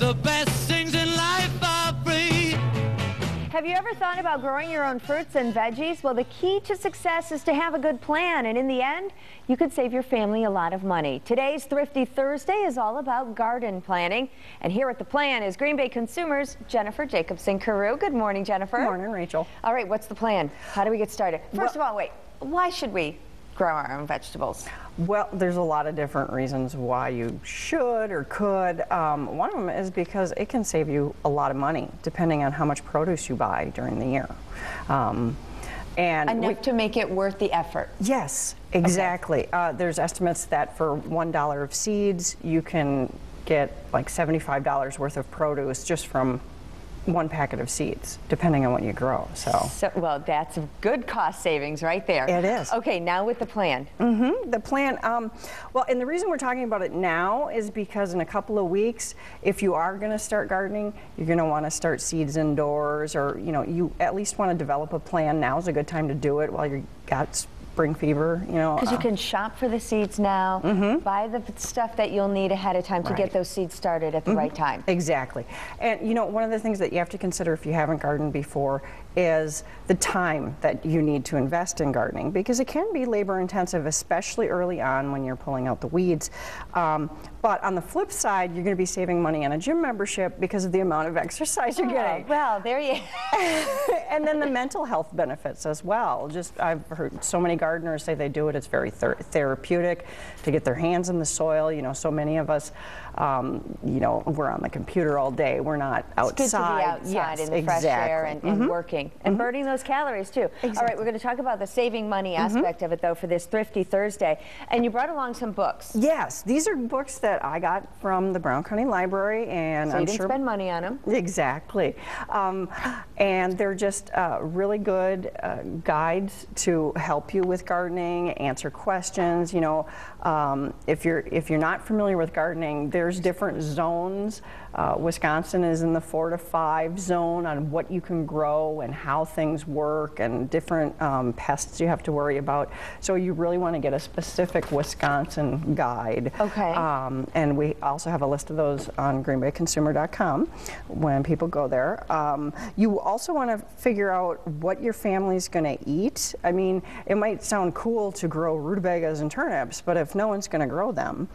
The best things in life are free. Have you ever thought about growing your own fruits and veggies? Well, the key to success is to have a good plan, and in the end, you could save your family a lot of money. Today's Thrifty Thursday is all about garden planning, and here at The Plan is Green Bay Consumers' Jennifer Jacobson-Carew. Good morning, Jennifer. Good morning, Rachel. All right, what's the plan? How do we get started? First of all, wait, why should we grow our own vegetables? Well, there's a lot of different reasons why you should or could. One of them is because it can save you a lot of money depending on how much produce you buy during the year. And enough to make it worth the effort. Yes, exactly. Okay. There's estimates that for $1 of seeds, you can get like $75 worth of produce just from one packet of seeds, depending on what you grow. Well, that's good cost savings right there. It is. Okay, now with the plan. The plan, well, and the reason we're talking about it now is because in a couple of weeks, if you are going to start gardening, you're going to want to start seeds indoors, or you at least want to develop a plan. Now is a good time to do it while you got spring fever, Because you can shop for the seeds now, buy the stuff that you'll need ahead of time to get those seeds started at the right time. Exactly. And one of the things that you have to consider if you haven't gardened before is the time that you need to invest in gardening, because it can be labor intensive, especially early on when you're pulling out the weeds. But on the flip side, you're going to be saving money on a gym membership because of the amount of exercise you're getting. Well, there you And then the mental health benefits as well. I've heard so many gardeners say they do it. It's very therapeutic to get their hands in the soil. So many of us, we're on the computer all day. We're not outside. It's good to be outside in the fresh air and working and burning those calories too. Exactly. All right, we're going to talk about the saving money aspect of it though for this Thrifty Thursday. And you brought along some books. Yes, these are books that I got from the Brown County Library, and so you didn't spend money on them. Exactly. And they're just really good guides to help you with gardening, answer questions. If you're not familiar with gardening, there's different zones. Wisconsin is in the 4 to 5 zone on what you can grow and how things work and different pests you have to worry about. So you really want to get a specific Wisconsin guide. Okay. And we also have a list of those on greenbayconsumer.com when people go there. You also want to figure out what your family's going to eat. I mean, it might sound cool to grow rutabagas and turnips, but if no one's going to grow them,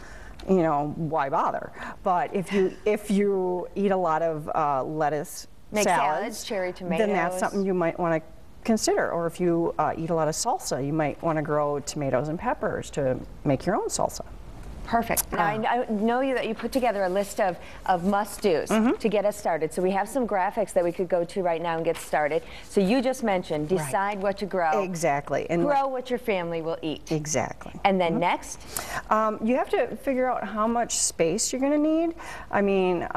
why bother? But if you eat a lot of lettuce, salads, cherry tomatoes, then that's something you might want to consider. Or if you eat a lot of salsa, you might want to grow tomatoes and peppers to make your own salsa. Perfect. Now, I know that you put together a list of must-dos to get us started. So we have some graphics that we could go to right now and get started. So you just mentioned, decide what to grow. Exactly. And grow what your family will eat. Exactly. And then next? You have to figure out how much space you're going to need. I mean,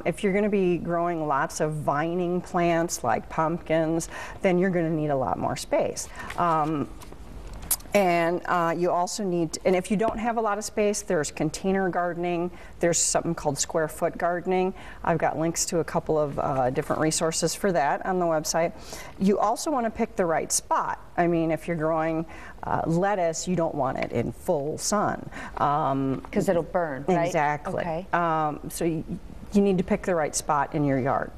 if you're going to be growing lots of vining plants like pumpkins, then you're going to need a lot more space. And you also need, and if you don't have a lot of space, there's container gardening. There's something called square foot gardening. I've got links to a couple of different resources for that on the website. You also want to pick the right spot. I mean, if you're growing lettuce, you don't want it in full sun. Because it'll burn, right? Exactly. Okay. So you need to pick the right spot in your yard.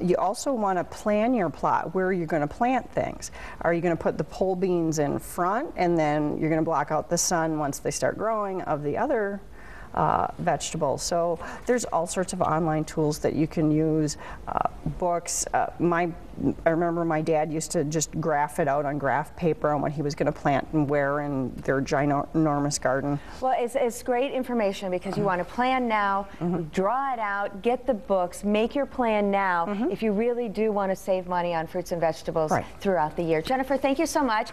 You also want to plan your plot, where you're going to plant things. Are you going to put the pole beans in front and then you're going to block out the sun once they start growing of the other vegetables? So there's all sorts of online tools that you can use, books. I remember my dad used to just graph it out on graph paper on what he was going to plant and where in their ginormous garden. Well, it's great information because you want to plan now, draw it out, get the books, make your plan now if you really do want to save money on fruits and vegetables throughout the year. Jennifer, thank you so much.